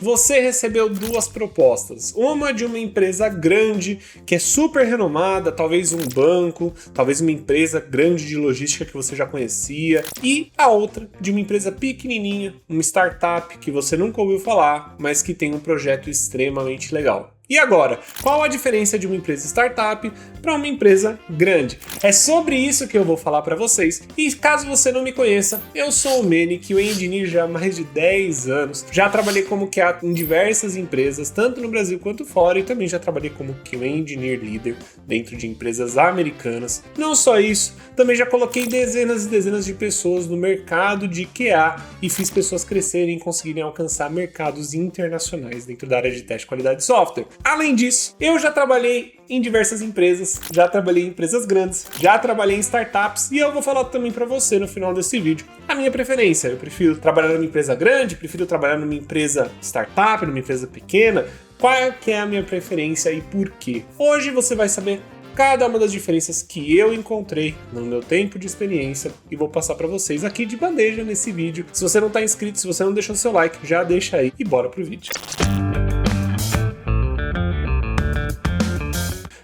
você recebeu duas propostas. Uma de uma empresa grande, que é super renomada, talvez um banco, talvez uma empresa grande de logística que você já conhecia, e a outra de uma empresa pequenininha, uma startup que você nunca ouviu falar, mas que tem um projeto extremamente legal. E agora, qual a diferença de uma empresa startup para uma empresa grande? É sobre isso que eu vou falar para vocês. E caso você não me conheça, eu sou o Meni, QA Engineer já há mais de 10 anos. Já trabalhei como QA em diversas empresas, tanto no Brasil quanto fora, e também já trabalhei como QA Engineer Leader dentro de empresas americanas. Não só isso, também já coloquei dezenas e dezenas de pessoas no mercado de QA e fiz pessoas crescerem e conseguirem alcançar mercados internacionais dentro da área de teste de qualidade de software. Além disso, eu já trabalhei em diversas empresas, já trabalhei em empresas grandes, já trabalhei em startups e eu vou falar também para você no final desse vídeo a minha preferência. Eu prefiro trabalhar numa empresa grande, prefiro trabalhar numa empresa startup, numa empresa pequena. Qual que é a minha preferência e por quê? Hoje você vai saber cada uma das diferenças que eu encontrei no meu tempo de experiência e vou passar para vocês aqui de bandeja nesse vídeo. Se você não está inscrito, se você não deixou seu like, já deixa aí e bora pro vídeo.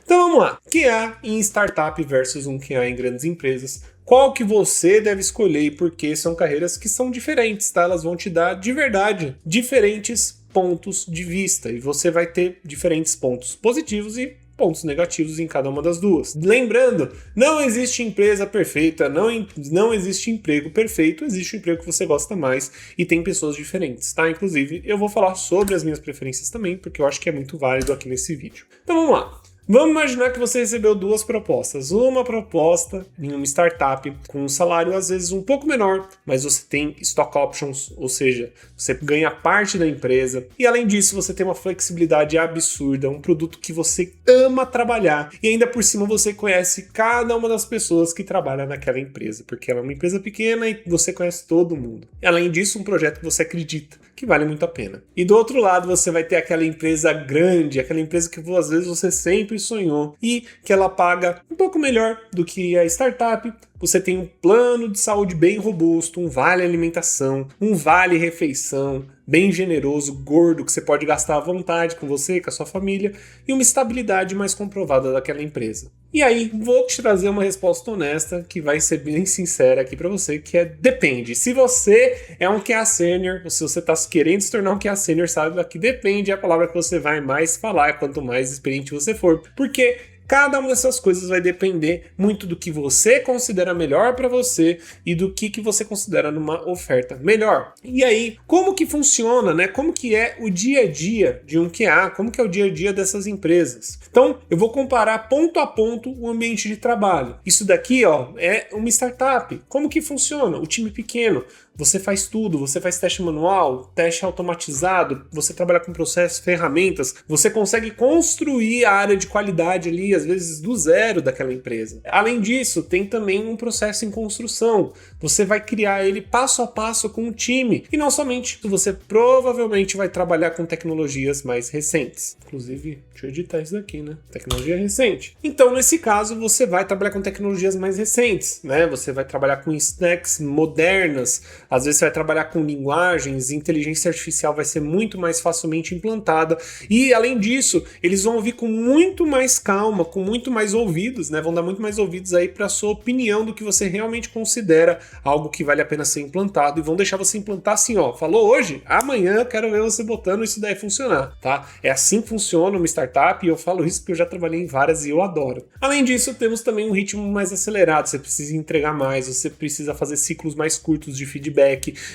Então vamos lá, QA em startup versus um QA em grandes empresas. Qual que você deve escolher e por que são carreiras que são diferentes, tá? Elas vão te dar, de verdade, diferentes pontos de vista e você vai ter diferentes pontos positivos e pontos negativos em cada uma das duas. Lembrando, não existe empresa perfeita, não existe emprego perfeito, existe um emprego que você gosta mais e tem pessoas diferentes, tá? Inclusive, eu vou falar sobre as minhas preferências também, porque eu acho que é muito válido aqui nesse vídeo. Então vamos lá. Vamos imaginar que você recebeu duas propostas. Uma proposta em uma startup com um salário às vezes um pouco menor, mas você tem stock options, ou seja, você ganha parte da empresa. E além disso, você tem uma flexibilidade absurda, um produto que você ama trabalhar. E ainda por cima você conhece cada uma das pessoas que trabalham naquela empresa, porque ela é uma empresa pequena e você conhece todo mundo. E além disso, um projeto que você acredita que vale muito a pena. E do outro lado, você vai ter aquela empresa grande, aquela empresa que às vezes você sempre sonhou e que ela paga um pouco melhor do que a startup. Você tem um plano de saúde bem robusto, um vale alimentação, um vale refeição bem generoso, gordo, que você pode gastar à vontade com você, com a sua família, e uma estabilidade mais comprovada daquela empresa. E aí, vou te trazer uma resposta honesta, que vai ser bem sincera aqui para você, que é depende. Se você é um QA Sênior, ou se você está querendo se tornar um QA Sênior, sabe que depende é a palavra que você vai mais falar, quanto mais experiente você for. Porque cada uma dessas coisas vai depender muito do que você considera melhor para você e do que você considera numa oferta melhor. E aí, como que funciona, né? Como que é o dia a dia de um QA? Como que é o dia a dia dessas empresas? Então, eu vou comparar ponto a ponto o ambiente de trabalho. Isso daqui, ó, é uma startup. Como que funciona? O time pequeno. Você faz tudo, você faz teste manual, teste automatizado, você trabalha com processos, ferramentas, você consegue construir a área de qualidade ali, às vezes do zero daquela empresa. Além disso, tem também um processo em construção. Você vai criar ele passo a passo com o time. E não somente, você provavelmente vai trabalhar com tecnologias mais recentes. Inclusive, deixa eu editar isso daqui, né? Tecnologia recente. Então, nesse caso, você vai trabalhar com tecnologias mais recentes, né? Você vai trabalhar com stacks modernas. Às vezes você vai trabalhar com linguagens, inteligência artificial vai ser muito mais facilmente implantada e, além disso, eles vão ouvir com muito mais calma, com muito mais ouvidos, né? Vão dar muito mais ouvidos aí para a sua opinião do que você realmente considera algo que vale a pena ser implantado e vão deixar você implantar assim, ó, falou hoje, amanhã quero ver você botando isso daí funcionar, tá? É assim que funciona uma startup e eu falo isso porque eu já trabalhei em várias e eu adoro. Além disso, temos também um ritmo mais acelerado, você precisa entregar mais, você precisa fazer ciclos mais curtos de feedback,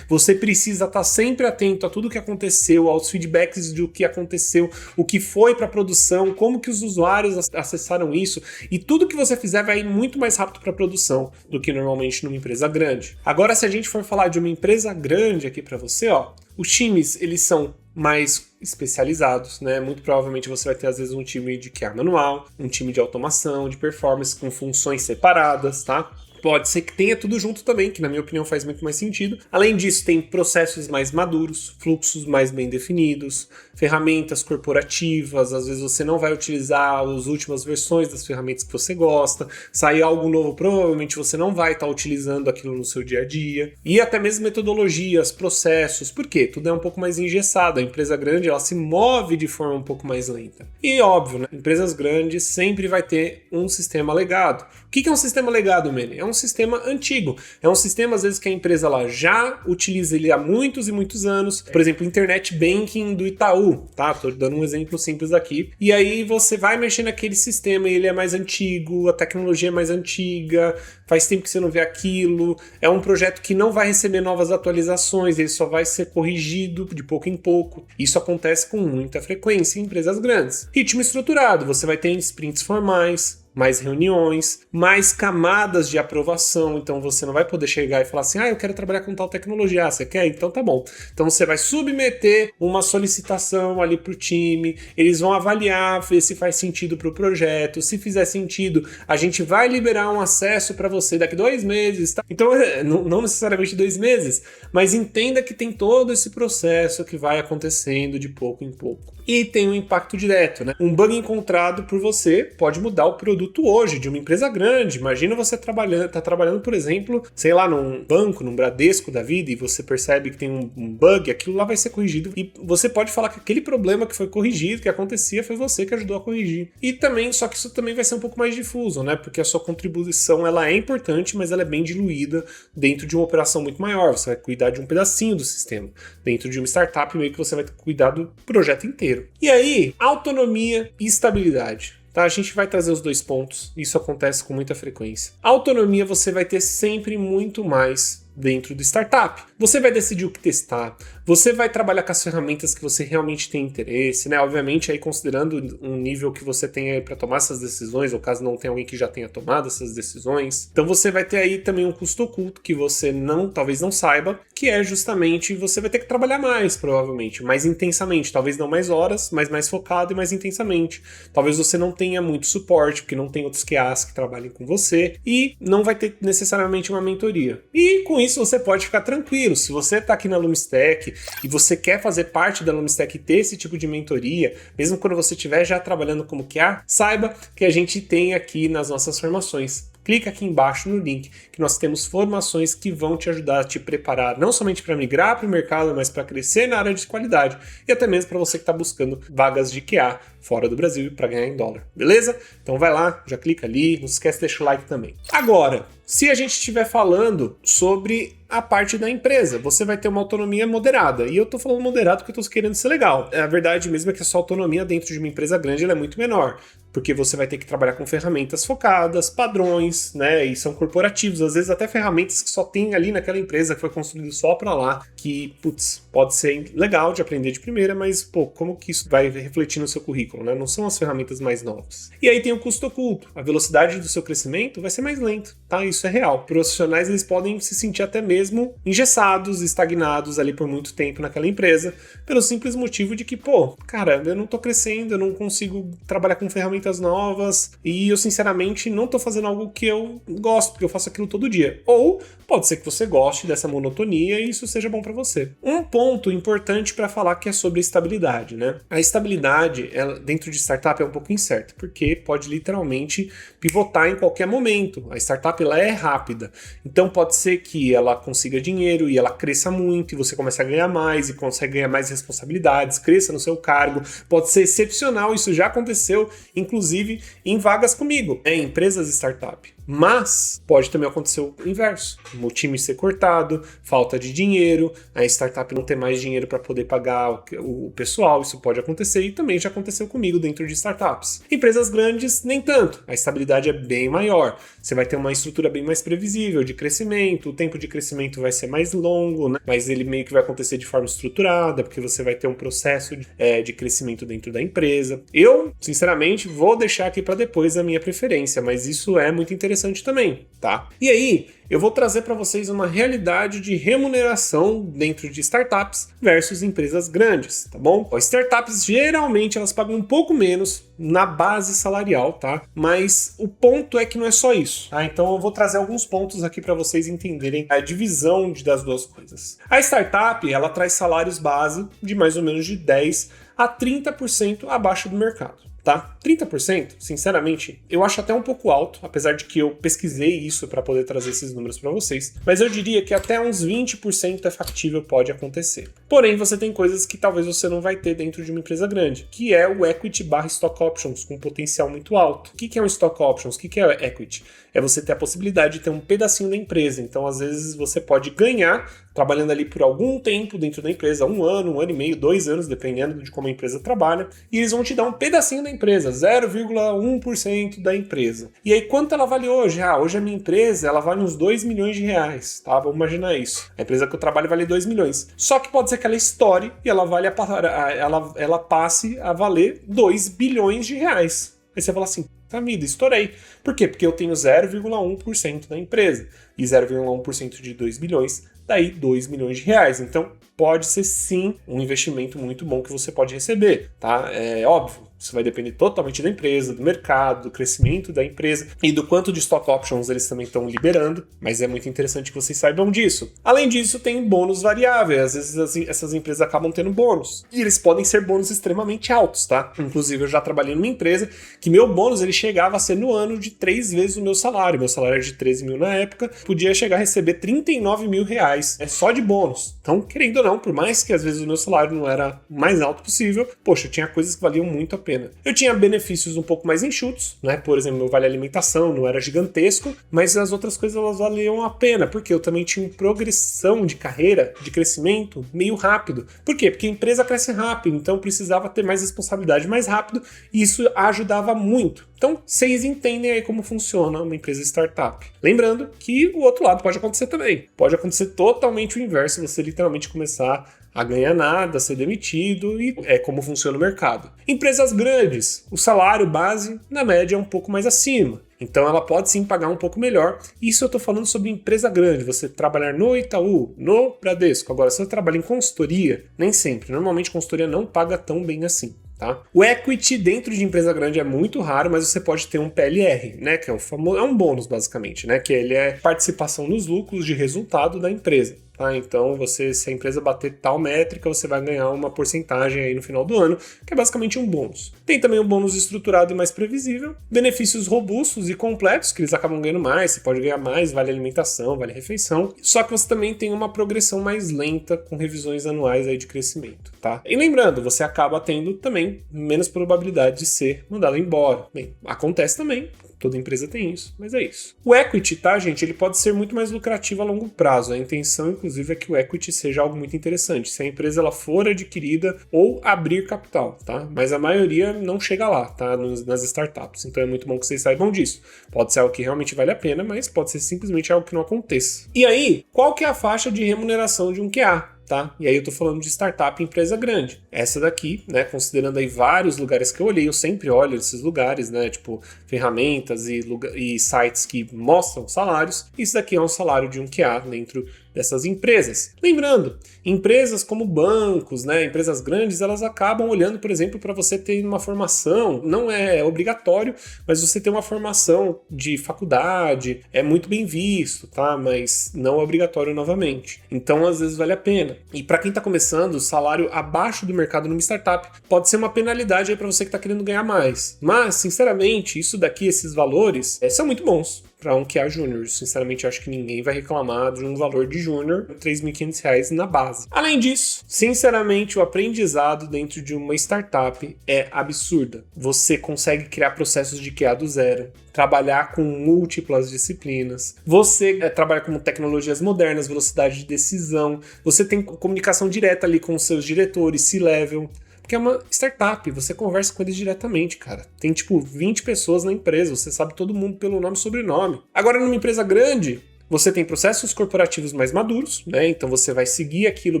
você precisa estar sempre atento a tudo que aconteceu, aos feedbacks do que aconteceu, o que foi para a produção, como que os usuários acessaram isso, e tudo que você fizer vai ir muito mais rápido para a produção do que normalmente numa empresa grande. Agora, se a gente for falar de uma empresa grande aqui para você, ó, os times, eles são mais especializados, né? Muito provavelmente você vai ter às vezes um time de QA manual, um time de automação, de performance com funções separadas, tá? Pode ser que tenha tudo junto também, que na minha opinião faz muito mais sentido. Além disso, tem processos mais maduros, fluxos mais bem definidos, ferramentas corporativas, às vezes você não vai utilizar as últimas versões das ferramentas que você gosta, sair algo novo, provavelmente você não vai estar utilizando aquilo no seu dia a dia, e até mesmo metodologias, processos, por quê? Tudo é um pouco mais engessado, a empresa grande ela se move de forma um pouco mais lenta. E óbvio, né? Empresas grandes sempre vai ter um sistema legado. O que é um sistema legado, Manny? É um sistema antigo. É um sistema, às vezes, que a empresa lá já utiliza ele há muitos e muitos anos. Por exemplo, o Internet Banking do Itaú, tá? Tô dando um exemplo simples aqui. E aí você vai mexer naquele sistema e ele é mais antigo, a tecnologia é mais antiga, faz tempo que você não vê aquilo. É um projeto que não vai receber novas atualizações, ele só vai ser corrigido de pouco em pouco. Isso acontece com muita frequência em empresas grandes. Ritmo estruturado, você vai ter sprints formais, mais reuniões, mais camadas de aprovação, então você não vai poder chegar e falar assim, eu quero trabalhar com tal tecnologia, você quer? Então tá bom. Então você vai submeter uma solicitação ali pro time, eles vão avaliar, ver se faz sentido pro projeto, se fizer sentido, a gente vai liberar um acesso para você daqui 2 meses, tá? Então não necessariamente 2 meses, mas entenda que tem todo esse processo que vai acontecendo de pouco em pouco. E tem um impacto direto, né? Um bug encontrado por você pode mudar o produto hoje de uma empresa grande. Imagina você tá trabalhando, por exemplo, sei lá, num banco, num Bradesco da vida, e você percebe que tem um bug, aquilo lá vai ser corrigido. E você pode falar que aquele problema que foi corrigido, que acontecia, foi você que ajudou a corrigir. E também, só que isso também vai ser um pouco mais difuso, né? Porque a sua contribuição, ela é importante, mas ela é bem diluída dentro de uma operação muito maior. Você vai cuidar de um pedacinho do sistema. Dentro de uma startup, meio que você vai cuidar do projeto inteiro. E aí, autonomia e estabilidade. Tá, a gente vai trazer os 2 pontos, isso acontece com muita frequência. Autonomia você vai ter sempre muito mais dentro do startup. Você vai decidir o que testar, você vai trabalhar com as ferramentas que você realmente tem interesse, né? Obviamente aí considerando um nível que você tem aí para tomar essas decisões, ou caso não tenha alguém que já tenha tomado essas decisões. Então você vai ter aí também um custo oculto que você talvez não saiba, que é justamente você vai ter que trabalhar mais, provavelmente, mais intensamente, talvez não mais horas, mas mais focado e mais intensamente. Talvez você não tenha muito suporte, porque não tem outros QAs que trabalhem com você, e não vai ter necessariamente uma mentoria. E com isso você pode ficar tranquilo. Se você está aqui na Lumistack e você quer fazer parte da Lumistack e ter esse tipo de mentoria, mesmo quando você estiver já trabalhando como QA, saiba que a gente tem aqui nas nossas formações. Clica aqui embaixo no link que nós temos formações que vão te ajudar a te preparar não somente para migrar para o mercado, mas para crescer na área de qualidade e até mesmo para você que está buscando vagas de QA fora do Brasil para ganhar em dólar, beleza? Então vai lá, já clica ali, não esquece de deixar o like também. Agora, se a gente estiver falando sobre a parte da empresa, você vai ter uma autonomia moderada. E eu tô falando moderado porque eu tô querendo ser legal. A verdade mesmo é que a sua autonomia dentro de uma empresa grande ela é muito menor, porque você vai ter que trabalhar com ferramentas focadas, padrões, né? E são corporativos, às vezes até ferramentas que só tem ali naquela empresa que foi construído só para lá, que, putz, pode ser legal de aprender de primeira, mas, pô, como que isso vai refletir no seu currículo, né? Não são as ferramentas mais novas. E aí tem o custo oculto. A velocidade do seu crescimento vai ser mais lenta, tá? Isso é real. Profissionais, eles podem se sentir até mesmo engessados, estagnados ali por muito tempo naquela empresa, pelo simples motivo de que, pô, cara, eu não tô crescendo, eu não consigo trabalhar com ferramentas novas e eu, sinceramente, não tô fazendo algo que eu gosto, porque eu faço aquilo todo dia. Ou pode ser que você goste dessa monotonia e isso seja bom para você. Um ponto importante para falar que é sobre estabilidade, né? A estabilidade, ela, dentro de startup, é um pouco incerta, porque pode literalmente pivotar em qualquer momento. A startup, ela é rápida, então pode ser que ela consiga dinheiro e ela cresça muito e você comece a ganhar mais e consegue ganhar mais responsabilidades, cresça no seu cargo. Pode ser excepcional, isso já aconteceu, inclusive em vagas comigo, em empresas startup. Mas pode também acontecer o inverso, o time ser cortado, falta de dinheiro, a startup não ter mais dinheiro para poder pagar o pessoal, isso pode acontecer e também já aconteceu comigo dentro de startups. Empresas grandes, nem tanto, a estabilidade é bem maior, você vai ter uma estrutura bem mais previsível de crescimento, o tempo de crescimento vai ser mais longo, né? Mas ele meio que vai acontecer de forma estruturada, porque você vai ter um processo de crescimento dentro da empresa. Eu, sinceramente, vou deixar aqui para depois a minha preferência, mas isso é muito interessante interessante também, tá? E aí, eu vou trazer para vocês uma realidade de remuneração dentro de startups versus empresas grandes, tá bom? As startups geralmente elas pagam um pouco menos na base salarial, tá? Mas o ponto é que não é só isso, tá? Então eu vou trazer alguns pontos aqui para vocês entenderem a divisão das duas coisas. A startup, ela traz salários base de mais ou menos de 10 a 30% abaixo do mercado. Tá? 30%, sinceramente, eu acho até um pouco alto, apesar de que eu pesquisei isso para poder trazer esses números para vocês, mas eu diria que até uns 20% é factível, pode acontecer. Porém, você tem coisas que talvez você não vai ter dentro de uma empresa grande, que é o equity / stock options, com potencial muito alto. O que é um stock options? O que é equity? É você ter a possibilidade de ter um pedacinho da empresa, então às vezes você pode ganhar trabalhando ali por algum tempo dentro da empresa, 1 ano, 1 ano e meio, 2 anos, dependendo de como a empresa trabalha, e eles vão te dar um pedacinho da empresa, 0,1% da empresa. E aí, quanto ela vale hoje? Hoje a minha empresa, ela vale uns 2 milhões de reais, tá? Vamos imaginar isso. A empresa que eu trabalho vale 2 milhões. Só que pode ser que ela estoure e ela passe a valer 2 bilhões de reais. Aí você fala assim, vida, estourei. Por quê? Porque eu tenho 0,1% da empresa. E 0,1% de 2 bilhões, daí 2 milhões de reais. Então, pode ser sim um investimento muito bom que você pode receber, tá? É óbvio. Isso vai depender totalmente da empresa, do mercado, do crescimento da empresa e do quanto de stock options eles também estão liberando, mas é muito interessante que vocês saibam disso. Além disso, tem bônus variáveis, às vezes essas empresas acabam tendo bônus, e eles podem ser bônus extremamente altos, tá? Inclusive, eu já trabalhei numa empresa que meu bônus ele chegava a ser no ano de 3 vezes o meu salário era de 13 mil na época, podia chegar a receber 39 mil reais, só de bônus. Então, querendo ou não, por mais que às vezes o meu salário não era o mais alto possível, poxa, tinha coisas que valiam muito a pena. Eu tinha benefícios um pouco mais enxutos, né? Por exemplo, meu vale alimentação não era gigantesco, mas as outras coisas elas valiam a pena, porque eu também tinha uma progressão de carreira, de crescimento meio rápido. Por quê? Porque a empresa cresce rápido, então precisava ter mais responsabilidade mais rápido, e isso ajudava muito. Então, vocês entendem aí como funciona uma empresa startup. Lembrando que o outro lado pode acontecer também. Pode acontecer totalmente o inverso, você literalmente começar a ganhar nada, ser demitido, e é como funciona o mercado. Empresas grandes, o salário base, na média, é um pouco mais acima. Então ela pode sim pagar um pouco melhor. Isso eu estou falando sobre empresa grande, você trabalhar no Itaú, no Bradesco. Agora, se você trabalha em consultoria, nem sempre. Normalmente consultoria não paga tão bem assim. Tá? O equity dentro de empresa grande é muito raro, mas você pode ter um PLR, né, que é um bônus basicamente, né, que ele é participação nos lucros de resultado da empresa. Tá? Então, se a empresa bater tal métrica, você vai ganhar uma porcentagem aí no final do ano, que é basicamente um bônus. Tem também um bônus estruturado e mais previsível, benefícios robustos e completos, que eles acabam ganhando mais, você pode ganhar mais, vale alimentação, vale refeição, só que você também tem uma progressão mais lenta com revisões anuais aí de crescimento, tá? E lembrando, você acaba tendo também menos probabilidade de ser mandado embora. Bem, acontece também, toda empresa tem isso, mas é isso. O equity, tá, gente? Ele pode ser muito mais lucrativo a longo prazo. A intenção, inclusive, é que o equity seja algo muito interessante. Se a empresa ela for adquirida ou abrir capital, tá? Mas a maioria não chega lá, tá? Nas startups. Então é muito bom que vocês saibam disso. Pode ser algo que realmente vale a pena, mas pode ser simplesmente algo que não aconteça. E aí, qual que é a faixa de remuneração de um QA? Tá? E aí eu tô falando de startup e empresa grande. Essa daqui, né, considerando aí vários lugares que eu olhei, eu sempre olho esses lugares, né, tipo ferramentas e sites que mostram salários. Isso daqui é um salário de um QA dentro dessas empresas. Lembrando, empresas como bancos, né, empresas grandes, elas acabam olhando, por exemplo, para você ter uma formação, não é obrigatório, mas você ter uma formação de faculdade é muito bem visto, tá? Mas não é obrigatório novamente. Então, às vezes vale a pena. E para quem está começando, o salário abaixo do mercado numa startup pode ser uma penalidade aí para você que está querendo ganhar mais. Mas, sinceramente, isso daqui, esses valores, são muito bons para um QA Júnior. Sinceramente, acho que ninguém vai reclamar de um valor de Júnior R$ 3.500 na base. Além disso, sinceramente, o aprendizado dentro de uma startup é absurda. Você consegue criar processos de QA do zero, trabalhar com múltiplas disciplinas, você trabalha com tecnologias modernas, velocidade de decisão, você tem comunicação direta ali com os seus diretores, C-level, porque é uma startup, você conversa com eles diretamente, cara. Tem, 20 pessoas na empresa, você sabe todo mundo pelo nome e sobrenome. Agora, numa empresa grande, você tem processos corporativos mais maduros, né? Então você vai seguir aquilo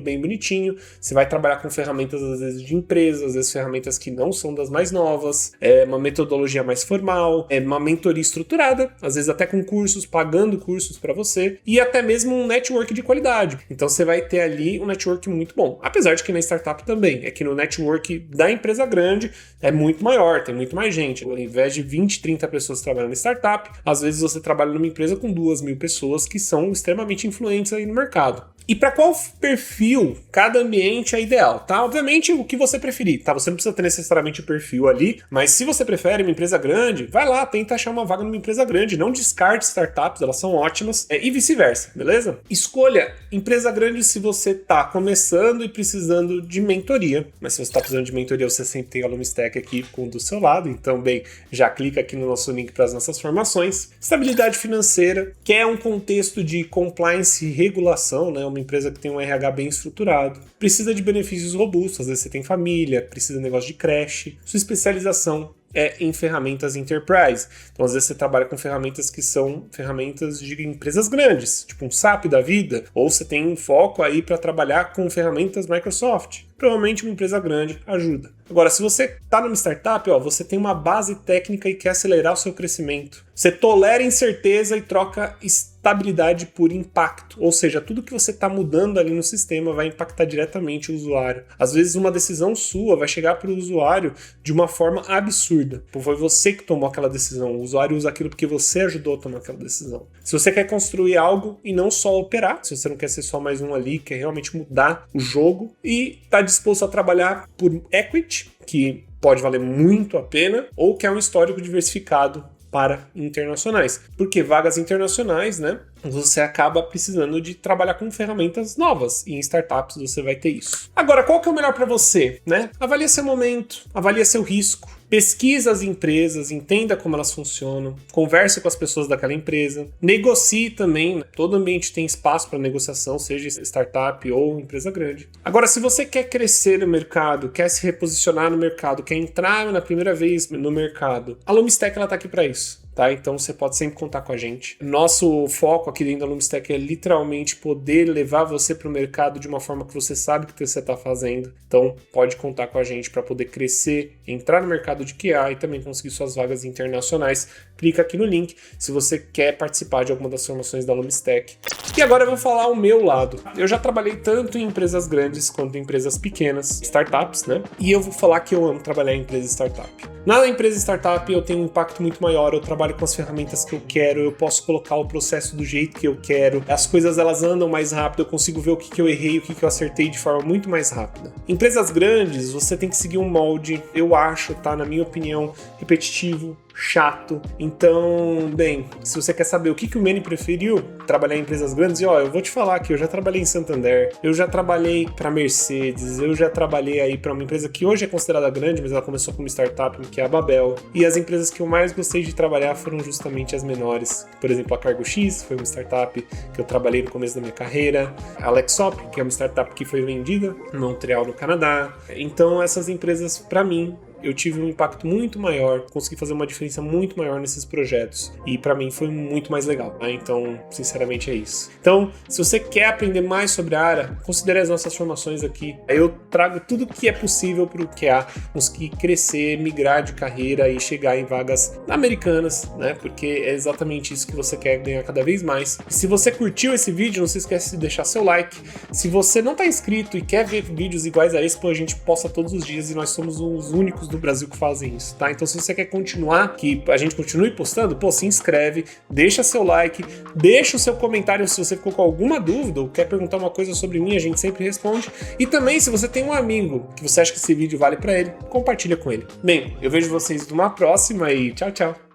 bem bonitinho, você vai trabalhar com ferramentas às vezes de empresas, às vezes ferramentas que não são das mais novas, uma metodologia mais formal, uma mentoria estruturada, às vezes até com cursos, pagando cursos para você, e até mesmo um network de qualidade. Então você vai ter ali um network muito bom. Apesar de que na startup também, é que no network da empresa grande é muito maior, tem muito mais gente. Ao invés de 20, 30 pessoas trabalhando na startup, às vezes você trabalha numa empresa com 2.000 pessoas que são extremamente influentes aí no mercado. E para qual perfil cada ambiente é ideal, tá? Obviamente o que você preferir, tá? Você não precisa ter necessariamente o perfil ali, mas se você prefere uma empresa grande, vai lá, tenta achar uma vaga numa empresa grande, não descarte startups, elas são ótimas, e vice-versa, beleza? Escolha empresa grande se você tá começando e precisando de mentoria, mas se você tá precisando de mentoria, você sempre tem a Alumistack aqui do seu lado, então, bem, já clica aqui no nosso link para as nossas formações. Estabilidade financeira, que é um contexto de compliance e regulação, né? Uma empresa que tem um RH bem estruturado, precisa de benefícios robustos, às vezes você tem família, precisa de negócio de creche, sua especialização é em ferramentas enterprise. Então, às vezes você trabalha com ferramentas que são ferramentas de empresas grandes, tipo um SAP da vida, ou você tem um foco aí para trabalhar com ferramentas Microsoft. Provavelmente uma empresa grande ajuda. Agora, se você está numa startup, você tem uma base técnica e quer acelerar o seu crescimento. Você tolera incerteza e troca estabilidade por impacto. Ou seja, tudo que você está mudando ali no sistema vai impactar diretamente o usuário. Às vezes uma decisão sua vai chegar para o usuário de uma forma absurda. Foi você que tomou aquela decisão. O usuário usa aquilo porque você ajudou a tomar aquela decisão. Se você quer construir algo e não só operar, se você não quer ser só mais um ali, quer realmente mudar o jogo e está disposto a trabalhar por equity, que pode valer muito a pena, ou quer um histórico diversificado para internacionais. Porque vagas internacionais, né, você acaba precisando de trabalhar com ferramentas novas, e em startups você vai ter isso. Agora, qual que é o melhor para você, né? Avalie seu momento, avalie seu risco, pesquisa as empresas, entenda como elas funcionam, converse com as pessoas daquela empresa, negocie também, né? Todo ambiente tem espaço para negociação, seja startup ou empresa grande. Agora, se você quer crescer no mercado, quer se reposicionar no mercado, quer entrar na primeira vez no mercado, a Alumistack está aqui para isso. Tá? Então você pode sempre contar com a gente. Nosso foco aqui dentro da Alumistack é literalmente poder levar você para o mercado de uma forma que você sabe que você está fazendo. Então pode contar com a gente para poder crescer, entrar no mercado de QA e também conseguir suas vagas internacionais. Clica aqui no link se você quer participar de alguma das formações da Alumistack. E agora eu vou falar o meu lado. Eu já trabalhei tanto em empresas grandes quanto em empresas pequenas, startups, né? E eu vou falar que eu amo trabalhar em empresa startup. Na empresa startup eu tenho um impacto muito maior, eu trabalho com as ferramentas que eu quero, eu posso colocar o processo do jeito que eu quero, as coisas elas andam mais rápido, eu consigo ver o que eu errei, o que eu acertei de forma muito mais rápida. Empresas grandes, você tem que seguir um molde, eu acho, tá? Na minha opinião, repetitivo, chato. Então, bem, se você quer saber o que o Manny preferiu trabalhar em empresas grandes, eu vou te falar que eu já trabalhei em Santander, eu já trabalhei para Mercedes, eu já trabalhei aí para uma empresa que hoje é considerada grande, mas ela começou como startup, que é a Babel. E as empresas que eu mais gostei de trabalhar foram justamente as menores. Por exemplo, a Cargo X foi uma startup que eu trabalhei no começo da minha carreira, a Lexop, que é uma startup que foi vendida em Montreal, no Canadá. Então, essas empresas, para mim, eu tive um impacto muito maior, consegui fazer uma diferença muito maior nesses projetos. E pra mim foi muito mais legal, né? Então, sinceramente é isso. Então, se você quer aprender mais sobre a área, considere as nossas formações aqui. Eu trago tudo que é possível pro QA, conseguir crescer, migrar de carreira e chegar em vagas americanas, né? Porque é exatamente isso que você quer ganhar cada vez mais. E se você curtiu esse vídeo, não se esquece de deixar seu like. Se você não tá inscrito e quer ver vídeos iguais a esse, a gente posta todos os dias e nós somos os únicos do Brasil que fazem isso, tá? Então se você quer continuar, que a gente continue postando, se inscreve, deixa seu like, deixa o seu comentário se você ficou com alguma dúvida ou quer perguntar uma coisa sobre mim, a gente sempre responde. E também, se você tem um amigo que você acha que esse vídeo vale pra ele, compartilha com ele. Bem, eu vejo vocês numa próxima e tchau, tchau!